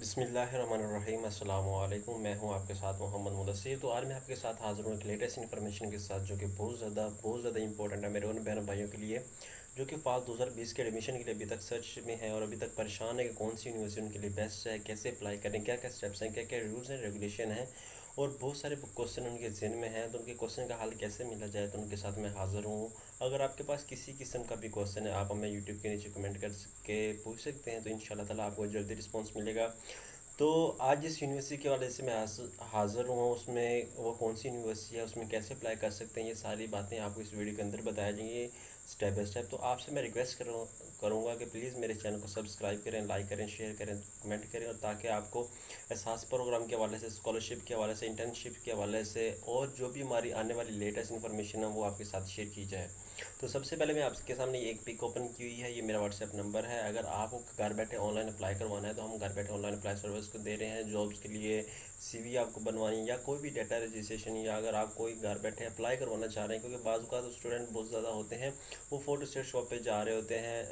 बिस्मिल्लाहिर्रहमानिर्रहीम अस्सलाम वालेकुम। मैं हूं आपके साथ मोहम्मद मुदस्सिर। तो आज मैं आपके साथ हाज़िर हूं एक लेटेस्ट इन्फॉर्मेशन के साथ जो कि बहुत ज़्यादा इंपॉर्टेंट है मेरे उन बहन भाइयों के लिए जो कि फाल 2020 के एडमिशन के लिए अभी तक सर्च में है और अभी तक परेशान है कि कौन सी यूनिवर्सिटी उनके लिए बेस्ट है, कैसे अप्लाई करें, क्या क्या स्टेप्स हैं, क्या क्या रूल्स एंड रेगुलेशन हैं और बहुत सारे क्वेश्चन उनके ज़हन में हैं। तो उनके क्वेश्चन का हल कैसे मिला जाए, तो उनके साथ मैं हाज़िर हूँ। अगर आपके पास किसी किस्म का भी क्वेश्चन है, आप हमें यूट्यूब के नीचे कमेंट कर के पूछ सकते हैं, तो इंशाल्लाह ताला आपको जल्दी रिस्पॉन्स मिलेगा। तो आज जिस यूनिवर्सिटी के वाले से मैं हाज़िर हुआ हूँ, उसमें वो कौन सी यूनिवर्सिटी है, उसमें कैसे अप्लाई कर सकते हैं, ये सारी बातें आपको इस वीडियो के अंदर बताई जाएंगी स्टेप बाय स्टेप। तो आपसे मैं रिक्वेस्ट करूँगा कि प्लीज़ मेरे चैनल को सब्सक्राइब करें, लाइक करें, शेयर करें, कमेंट करें, और ताकि आपको एहसास प्रोग्राम के हवाले से, स्कॉलरशिप के हवाले से, इंटर्नशिप के हवाले से और जो भी हमारी आने वाली लेटेस्ट इन्फॉर्मेशन है वो आपके साथ शेयर की जाए। तो सबसे पहले मैं आपके सामने एक पिक ओपन की हुई है, ये मेरा व्हाट्सएप नंबर है। अगर आपको घर बैठे ऑनलाइन अप्लाई करवाना है तो हम घर बैठे ऑनलाइन अप्लाई सर्विस को दे रहे हैं। जॉब्स के लिए सीवी आपको बनवानी है या कोई भी डाटा रजिस्ट्रेशन, या अगर आप कोई घर बैठे अप्लाई करवाना चाह रहे हैं, क्योंकि बाज़ का तो स्टूडेंट बहुत ज़्यादा होते हैं, वो फ़ोटो स्टेट शॉप पे जा रहे होते हैं,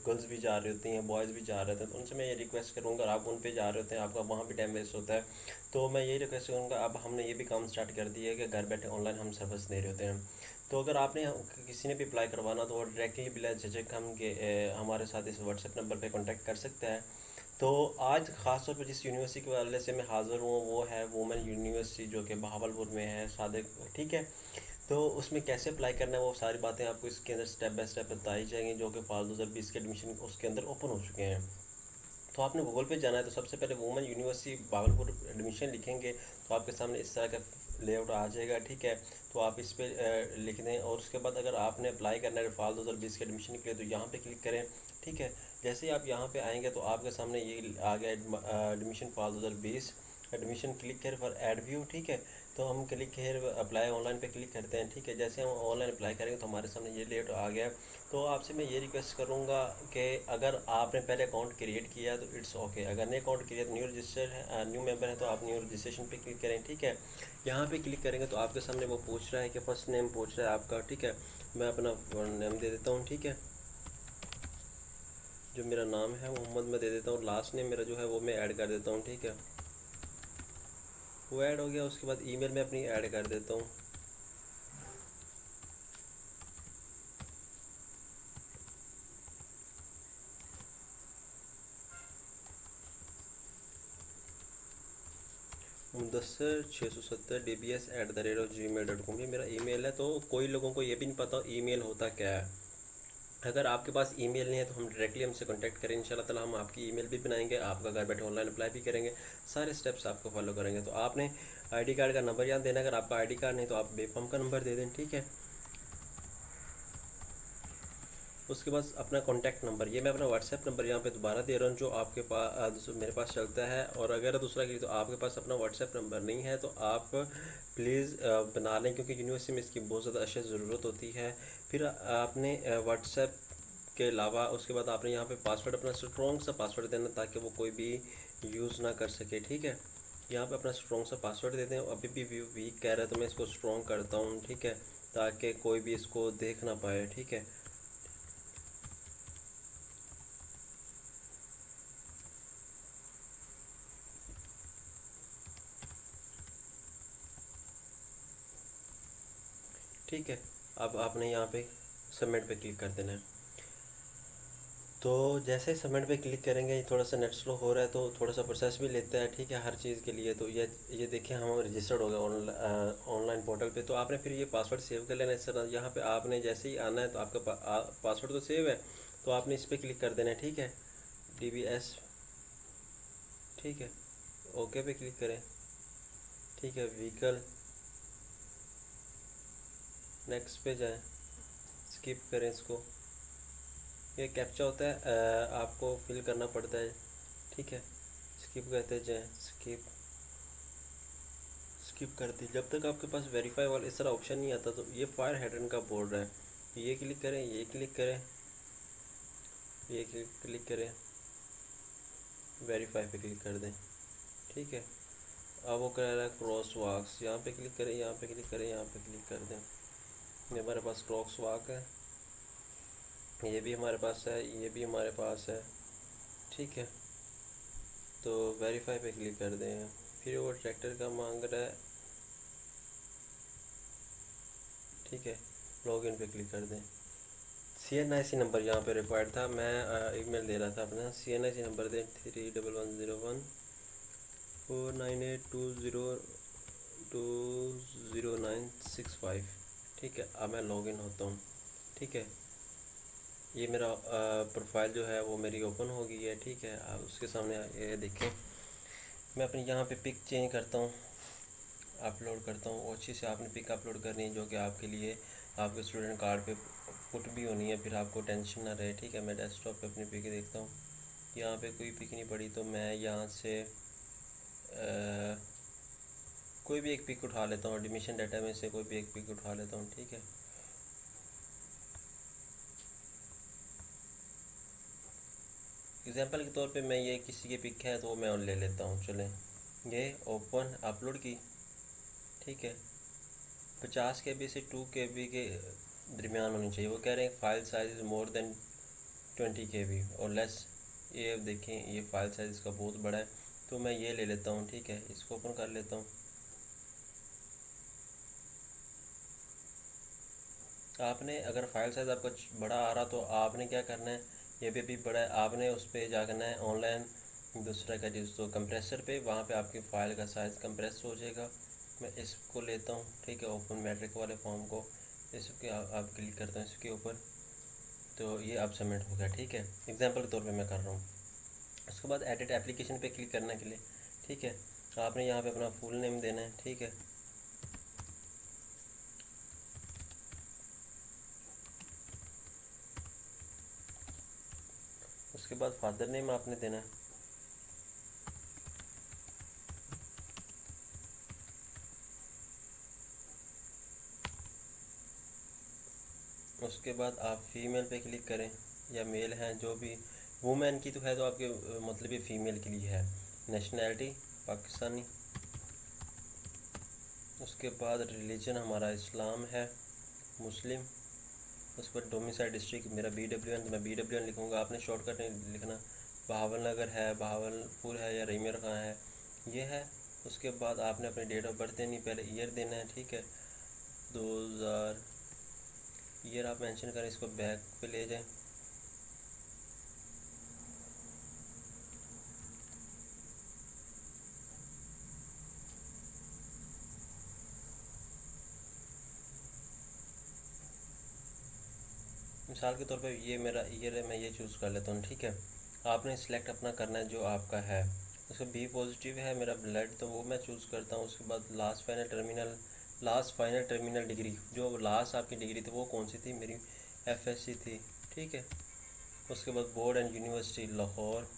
गर्ल्स भी जा रही होती हैं, बॉयज़ भी जा रहे होते हैं। तो उनसे मैं ये रिक्वेस्ट करूँगा, अगर आप उन पे जा रहे होते हैं, आपका वहाँ भी टाइम वेस्ट होता है, तो मैं यही रिक्वेस्ट करूँगा, अब हमने ये भी काम स्टार्ट कर दिया है कि घर बैठे ऑनलाइन हम सर्विस दे रहे होते हैं। तो अगर आपने किसी ने भी अप्लाई करवाना तो डायरेक्टली बिला झिझक हमारे साथ इस व्हाट्सएप नंबर पे कांटेक्ट कर सकता है। तो आज ख़ास तौर पर जिस यूनिवर्सिटी के वाले से मैं हाज़िर हूँ वो है वुमेन यूनिवर्सिटी, जो कि बहावलपुर में है, सादिक, ठीक है। तो उसमें कैसे अप्लाई करना है वो सारी बातें आपको इसके अंदर स्टेप बाय स्टेप बताई जाएंगी, जो कि फाल 2020 के एडमिशन उसके अंदर ओपन हो चुके हैं। तो आपने गूगल पे जाना है, तो सबसे पहले वुमेन यूनिवर्सिटी भागलपुर एडमिशन लिखेंगे तो आपके सामने इस तरह का लेआउट आ जाएगा, ठीक है। तो आप इस पर लिख दें, और उसके बाद अगर आपने अप्लाई करना है फाल 2020 के एडमिशन के लिए तो यहाँ पे क्लिक करें, ठीक है। जैसे ही आप यहाँ पे आएंगे तो आपके सामने ये आ गया एडमिशन फाल 2020, एडमिशन क्लिक कर फॉर एड व्यू, ठीक है। तो हम क्लिक हेयर अप्लाई ऑनलाइन पे क्लिक करते हैं, ठीक है। जैसे हम ऑनलाइन अप्लाई करेंगे तो हमारे सामने ये लेआउट आ गया। तो आपसे मैं ये रिक्वेस्ट करूँगा कि अगर आपने पहले अकाउंट क्रिएट किया है तो इट्स ओके, अगर नए अकाउंट क्रिएट न्यू रजिस्टर है, न्यू मेंबर है, तो आप न्यू रजिस्ट्रेशन पे क्लिक करें, ठीक है। यहाँ पे क्लिक करेंगे तो आपके सामने वो पूछ रहा है कि फर्स्ट नेम पूछ रहा है आपका, ठीक है। मैं अपना नेम दे देता हूँ, ठीक है। जो मेरा नाम है मोहम्मद मैं दे देता हूँ, लास्ट नेम मेरा जो है वो मैं ऐड कर देता हूँ, ठीक है। वो ऐड हो गया, उसके बाद ईमेल मैं अपनी ऐड कर देता हूँ। mudassir670dbs@gmail.com, ये मेरा ईमेल है। तो कोई लोगों को ये भी नहीं पता ईमेल होता क्या है। अगर आपके पास ईमेल नहीं है तो हम डायरेक्टली हमसे कांटेक्ट करें, इंशाल्लाह ताला हम आपकी ईमेल भी बनाएंगे, आपका घर बैठे ऑनलाइन अप्लाई भी करेंगे, सारे स्टेप्स आपको फॉलो करेंगे। तो आपने आईडी कार्ड का नंबर याद देना, अगर आपका आईडी कार्ड नहीं तो आप बेफाम का नंबर दे दें, ठीक है। उसके बाद अपना कॉन्टैक्ट नंबर, ये मैं अपना व्हाट्सएप नंबर यहाँ पे दोबारा दे रहा हूँ जो आपके पास मेरे पास चलता है। और अगर दूसरा की तो आपके पास अपना व्हाट्सएप नंबर नहीं है तो आप प्लीज़ बना लें, क्योंकि यूनिवर्सिटी में इसकी बहुत ज़्यादा अशद ज़रूरत होती है। फिर आपने व्हाट्सएप के अलावा उसके बाद आपने यहाँ पे पासवर्ड, अपना स्ट्रॉन्ग सा पासवर्ड देना ताकि वो कोई भी यूज़ ना कर सके, ठीक है। यहाँ पे अपना स्ट्रॉन्ग सा पासवर्ड दे दें। अभी भी व्यू वीक कह रहा है तो मैं इसको स्ट्रॉन्ग करता हूँ, ठीक है, ताकि कोई भी इसको देख ना पाए, ठीक है। ठीक है, अब आपने यहाँ पे सबमिट पे क्लिक कर देना है। तो जैसे ही सबमिट पे क्लिक करेंगे, ये थोड़ा सा नेट स्लो हो रहा है तो थोड़ा सा प्रोसेस भी लेता है, ठीक है, हर चीज़ के लिए। तो ये देखिए हम रजिस्टर्ड हो गए ऑनलाइन पोर्टल पे। तो आपने फिर ये पासवर्ड सेव कर लेना इस तरह। यहाँ पे आपने जैसे ही आना है तो आपका पासवर्ड तो सेव है, तो आपने इस पर क्लिक कर देना है, ठीक है, DBS, ठीक है। ओके पे क्लिक करें, ठीक है। व्हीकल, नेक्स्ट पे जाएँ, स्किप करें इसको। ये कैप्चा होता है, आपको फिल करना पड़ता है, ठीक है। स्किप करते जाएँ, स्किप, स्किप करते जब तक आपके पास वेरीफाई वाला इस तरह ऑप्शन नहीं आता। तो ये फायर हाइड्रेंट का बोल रहा है, ये क्लिक करें, ये क्लिक करें, ये क्लिक करें, वेरीफाई पे क्लिक कर दें, ठीक है। अब वो कह रहा है क्रॉस वॉक्स, यहाँ पे क्लिक करें, यहाँ पे क्लिक करें, यहाँ पे क्लिक कर दें। ये हमारे पास क्रॉस वॉक है, ये भी हमारे पास है, ये भी हमारे पास है, ठीक है। तो वेरीफाई पे क्लिक कर दें। फिर वो ट्रैक्टर का मांग रहा है, ठीक है, लॉगिन पे क्लिक कर दें। CNIC नंबर यहाँ पे रिक्वायर्ड था, मैं ईमेल दे रहा था अपना। CNIC नंबर दें 31014982020965। ठीक है, अब मैं लॉगिन होता हूँ। ठीक है, ये मेरा प्रोफाइल जो है वो मेरी ओपन हो गई है। ठीक है, आप उसके सामने ये देखें, मैं अपनी यहाँ पे पिक चेंज करता हूँ, अपलोड करता हूँ। अच्छी से आपने पिक अपलोड करनी है जो कि आपके लिए आपके स्टूडेंट कार्ड पे पुट भी होनी है, फिर आपको टेंशन ना रहे। ठीक है, मैं डेस्कटॉप पे अपनी पिक देखता हूँ, यहाँ पे कोई पिक नहीं पड़ी, तो मैं यहाँ से कोई भी एक पिक उठा लेता हूँ, एडमिशन डाटा में से कोई भी एक पिक उठा लेता हूँ। ठीक है, एग्जांपल के तौर पे मैं ये किसी की पिक है तो मैं ले लेता हूँ। चलें, ये ओपन अपलोड की। ठीक है, 50 KB से 2 KB के दरमियान होनी चाहिए। वो कह रहे हैं file size is more than 20 KB और लेस। ये देखें, ये फाइल साइज इसका बहुत बड़ा है, तो मैं ये ले लेता हूँ। ठीक है, इसको ओपन कर लेता हूँ। आपने अगर फाइल साइज़ आपका बड़ा आ रहा तो आपने क्या करना है, ये भी बड़ा है, आपने उस पर जा करना है ऑनलाइन दूसरा का चीज़, तो कंप्रेसर पे, वहाँ पे आपकी फ़ाइल का साइज़ कंप्रेस हो जाएगा। मैं इसको लेता हूँ। ठीक है, ओपन मैट्रिक वाले फॉर्म को, इसके आप क्लिक करते हैं इसके ऊपर, तो ये अब सबमिट हो गया। ठीक है, एग्जांपल के तौर पे मैं कर रहा हूँ। उसके बाद एडिट एप्लीकेशन पे क्लिक करने के लिए, ठीक है, आपने यहाँ पे अपना फुल नेम देना है। ठीक है, उसके बाद फादर नेम आपने देना है। उसके बाद आप फीमेल पे क्लिक करें या मेल हैं जो भी, वुमेन की तो है तो आपके मतलब ये फ़ीमेल के लिए है। नेशनैलिटी पाकिस्तानी। उसके बाद रिलीजन हमारा इस्लाम है, मुस्लिम। उसके बाद डोमिसाइल डिस्ट्रिक्ट मेरा BWN, तो मैं BWN लिखूँगा, आपने शॉर्टकट नहीं लिखना। बहावलनगर है, बहावलपुर है या रईमर कहाँ है, ये है। उसके बाद आपने अपनी डेट ऑफ बर्थ देनी, पहले ईयर देना है। ठीक है, 2000 ईयर आप मेंशन करें, इसको बैक पे ले जाएं। मिसाल के तौर पे ये मेरा ईयर है, मैं ये चूज़ कर लेता हूँ। ठीक है, आपने सिलेक्ट अपना करना है जो आपका है। उसका बी पॉजिटिव है मेरा ब्लड, तो वो मैं चूज़ करता हूँ। उसके बाद लास्ट फाइनल टर्मिनल डिग्री, जो लास्ट आपकी डिग्री थी वो कौन सी थी, मेरी FSC थी। ठीक है, उसके बाद board and university Lahore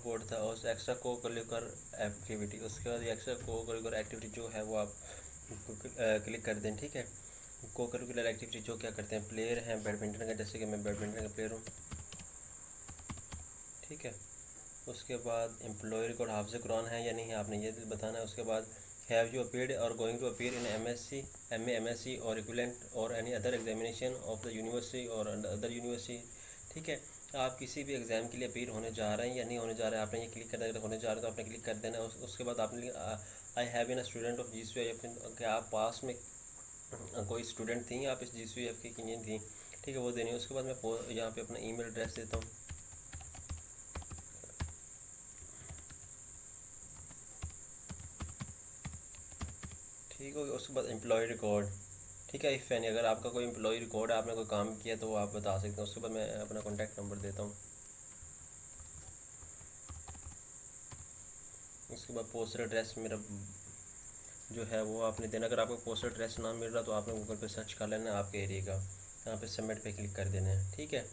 board था। और एक्स्ट्रा को करिकुलर एक्टिविटी, उसके बाद एक्स्ट्रा को करिकुलर एक्टिविटी जो है वो आप क्लिक कर दें। ठीक है, को करिकुलर एक्टिविटी जो क्या करते हैं, प्लेयर हैं बैडमिंटन का, जैसे कि मैं बैडमिंटन का प्लेयर हूँ। ठीक है, उसके बाद एम्प्लॉय रिकॉर्ड हाफिज़ कुरान है या नहीं है, आपने ये बताना है। उसके बाद have you appeared or going to appear in MSc MA MSc or equivalent or any other examination of the university or other university. ठीक है, आप किसी भी एग्ज़ाम के लिए अपीयर होने जा रहे हैं या नहीं होने जा रहे हैं, आपने ये क्लिक करना है। अगर होने जा रहे हैं तो आपने क्लिक कर देना है। उसके बाद आपने I have been a student of GCUF, कि आप पास में कोई स्टूडेंट थी, आप इस GCUF की नहीं थी। ठीक है, वो देनी है। उसके बाद मैं यहाँ पे अपना ईमेल एड्रेस देता हूँ। ठीक हो गया। उसके बाद एम्प्लॉय रिकॉर्ड, ठीक है, इफ़ एनी, अगर आपका कोई एम्प्लॉय रिकॉर्ड है, आपने कोई काम किया तो वो आप बता सकते हैं। उसके बाद मैं अपना कॉन्टैक्ट नंबर देता हूँ। उसके बाद पोस्टल एड्रेस मेरा जो है वो आपने देना। अगर आपको पोस्टल एड्रेस ना मिल रहा तो आपने गूगल पे सर्च कर लेना है आपके एरिया का, यहाँ पे सबमिट पे क्लिक कर देना है। ठीक है,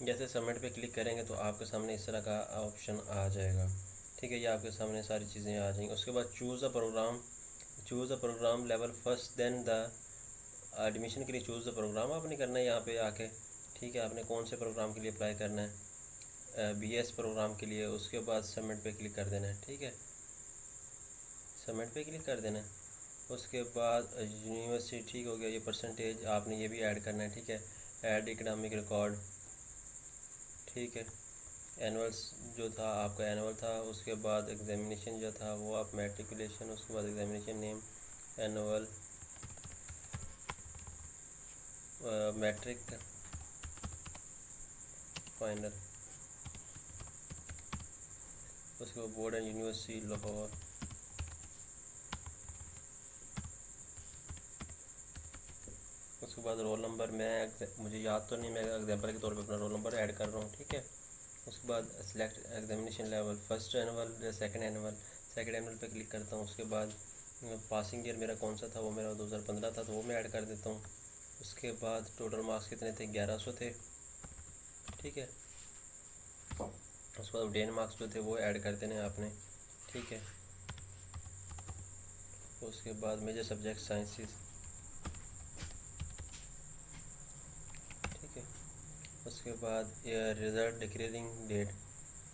जैसे सबमिट पे क्लिक करेंगे तो आपके सामने इस तरह का ऑप्शन आ जाएगा। ठीक है, ये आपके सामने सारी चीज़ें आ जाएंगी। उसके बाद choose a program level first, then the admission के लिए चूज़ द प्रोग्राम आपने करना है यहाँ पे आके। ठीक है, आपने कौन से प्रोग्राम के लिए अप्लाई करना है, BS प्रोग्राम के लिए। उसके बाद सबमिट पे क्लिक कर देना है। ठीक है, सबमिट पे क्लिक कर देना है। उसके बाद यूनिवर्सिटी, ठीक हो गया। ये परसेंटेज आपने ये भी ऐड करना है। ठीक है, ऐड इकनॉमिक रिकॉर्ड। ठीक है, एनुअल्स जो था आपका एनुअल था, उसके बाद एग्जामिनेशन जो था वो आप मैट्रिकुलेशन, उसके बाद examination name annual matric final, उसके बाद बोर्ड एंड यूनिवर्सिटी लाहौर, उसके बाद रोल नंबर। मुझे याद तो नहीं, मैं एग्जांपल के तौर पे अपना रोल नंबर ऐड कर रहा हूँ, ठीक है। उसके बाद select examination level, first annual या सेकंड एनुअल पे क्लिक करता हूँ। उसके बाद पासिंग ईयर मेरा कौन सा था, वो मेरा 2015 था, तो वो मैं ऐड कर देता हूँ। उसके बाद टोटल मार्क्स कितने थे, 1100 थे, ठीक है। उसके बाद डेन मार्क्स जो थे वो ऐड कर देने आपने, ठीक है। उसके बाद मेजर सब्जेक्ट साइंसेस, ठीक है। उसके बाद रिज़ल्ट डिक्लेयरिंग डेट,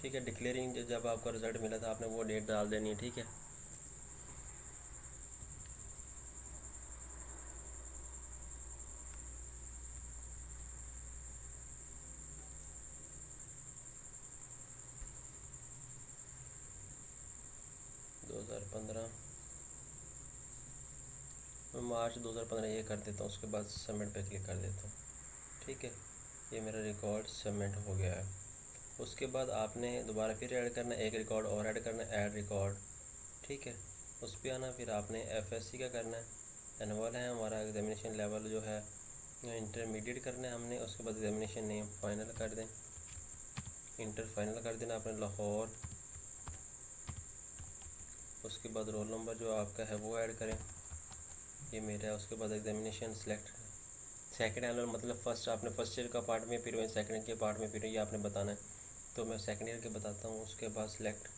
ठीक है। डिक्लेयरिंग जब आपका रिज़ल्ट मिला था आपने वो डेट डाल देनी है, ठीक है। मैं मार्च 2015 ये कर देता हूँ। उसके बाद सबमिट पे क्लिक कर देता हूँ, ठीक है। ये मेरा रिकॉर्ड सबमिट हो गया है। उसके बाद आपने दोबारा फिर ऐड करना है, एक रिकॉर्ड और ऐड करना है, ऐड रिकॉर्ड, ठीक है। उस पर आना, फिर आपने एफएससी का करना है, एनुअल है हमारा, एग्जामिनेशन लेवल जो है इंटरमीडिएट करना है हमने। उसके बाद एग्जामिनेशन नेम फाइनल कर दें, इंटर फाइनल कर देना आपने लाहौर। उसके बाद रोल नंबर जो आपका है वो ऐड करें, ये मेरा है। उसके बाद एग्जामिनेशन सेलेक्ट, सेकंड एनुअल मतलब फर्स्ट, आपने फर्स्ट ईयर का पार्ट में, फिर वही सेकंड के पार्ट में, फिर ये आपने बताना है। तो मैं सेकंड ईयर के बताता हूँ। उसके बाद सिलेक्ट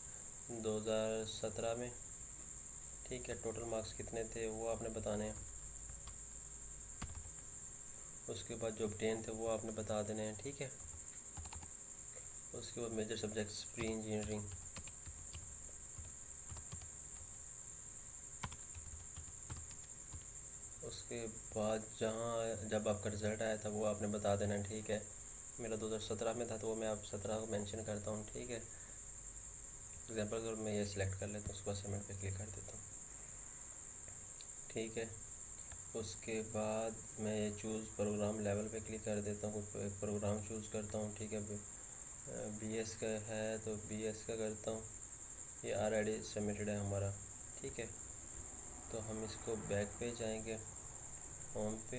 2017 में, ठीक है। टोटल मार्क्स कितने थे वो आपने बताने हैं। उसके बाद जो ऑब्टेन थे वो आपने बता देने हैं, ठीक है। उसके बाद मेजर सब्जेक्ट्स प्री इंजीनियरिंग, उसके बाद जहाँ जब आपका रिज़ल्ट आया था वो आपने बता देना, ठीक है। मेरा 2017 में था तो वो मैं आप 17 को मेंशन करता हूँ, ठीक है। एग्जांपल अगर मैं ये सिलेक्ट कर लेता हूँ, उसके बाद सबमिट पे क्लिक कर देता हूँ, ठीक है। उसके बाद मैं ये चूज़ प्रोग्राम लेवल पे क्लिक कर देता हूँ, कोई एक प्रोग्राम चूज़ करता हूँ, ठीक है। बीएस का है तो बीएस का करता हूँ। ये ऑलरेडी सबमिटेड है हमारा, ठीक है। तो हम इसको बैक पे जाएंगे, होम पे,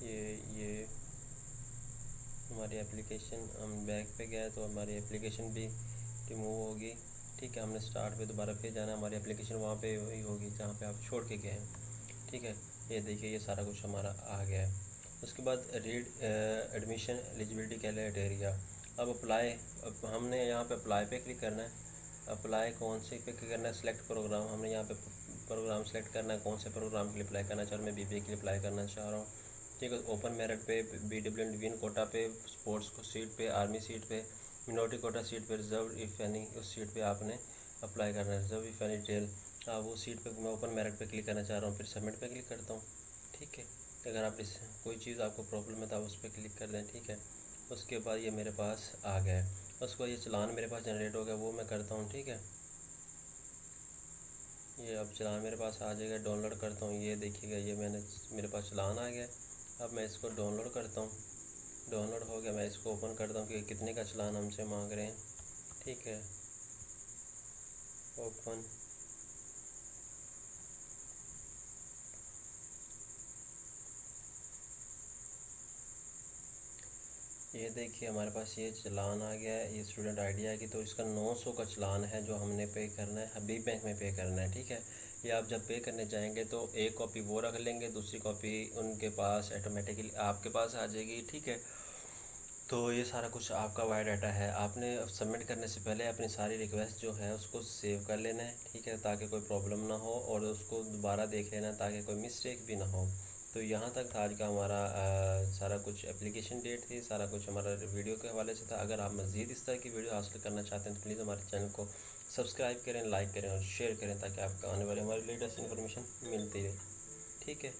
ये हमारी एप्लीकेशन, हम बैक पे गए तो हमारी एप्लीकेशन भी रिमूव होगी, ठीक है। हमने स्टार्ट पे दोबारा फिर जाना, हमारी एप्लीकेशन वहाँ पे वही होगी जहाँ पे आप छोड़ के गए हैं, ठीक है। ये देखिए ये सारा कुछ हमारा आ गया है। उसके बाद रीड एडमिशन एलिजिबिलिटी क्राइटेरिया, अब अप्लाई, अब हमने यहाँ पे अप्लाई पे क्लिक करना है। अप्लाई कौन से पे क्लिक करना है, सेलेक्ट प्रोग्राम, हमने यहाँ पे प्रोग्राम सेलेक्ट करना है, कौन से प्रोग्राम के लिए अप्लाई करना चाह रहा हूँ। मैं बीबीए के लिए अप्लाई करना चाह रहा हूँ, ठीक है। ओपन मेरिट पे, BW एंड डिवीजन कोटा पे, स्पोर्ट्स को सीट पे, आर्मी सीट पे, मिनोरिटी कोटा सीट पे, रिजर्व इफ़ एनी, उस सीट पे आपने अप्लाई करना है। रिजर्व इफ़ एनी डिटेल, वो सीट पे मैं ओपन मेरिट पे क्लिक करना चाह रहा हूँ, फिर सबमिट पे क्लिक करता हूँ, ठीक है। अगर आप इस कोई चीज़ आपको प्रॉब्लम है तो आप उस पर क्लिक कर दें, ठीक है। उसके बाद ये मेरे पास आ गया है। उसके बाद ये चलान मेरे पास जनरेट हो गया, वो मैं करता हूँ, ठीक है। ये अब चलान मेरे पास आ जाएगा, डाउनलोड करता हूँ। ये देखिएगा ये मेरे पास चलान आ गया। अब मैं इसको डाउनलोड करता हूँ। डाउनलोड हो गया, मैं इसको ओपन करता हूँ कि कितने का चलान हमसे मांग रहे हैं, ठीक है। ओपन, ये देखिए हमारे पास ये चलान आ गया है, ये स्टूडेंट आईडी आ गई। तो इसका 900 का चलान है जो हमने पे करना है, हबीब बैंक में पे करना है, ठीक है। ये आप जब पे करने जाएंगे तो एक कॉपी वो रख लेंगे, दूसरी कॉपी उनके पास ऑटोमेटिकली आपके पास आ जाएगी, ठीक है। तो ये सारा कुछ आपका बायोडाटा है। आपने सबमिट करने से पहले अपनी सारी रिक्वेस्ट जो है उसको सेव कर लेना है, ठीक है, ताकि कोई प्रॉब्लम ना हो, और उसको दोबारा देख लेना ताकि कोई मिस्टेक भी ना हो। तो यहाँ तक था आज का हमारा सारा कुछ। एप्लीकेशन डेट थी, सारा कुछ हमारा वीडियो के हवाले से था। अगर आप मज़ीद इस तरह की वीडियो हासिल करना चाहते हैं तो प्लीज़ हमारे चैनल को सब्सक्राइब करें, लाइक करें और शेयर करें ताकि आपको आने वाले हमारी लेटेस्ट इन्फॉर्मेशन मिलती रहे, ठीक है।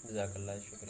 जज़ाकल्लाह, शुक्रिया।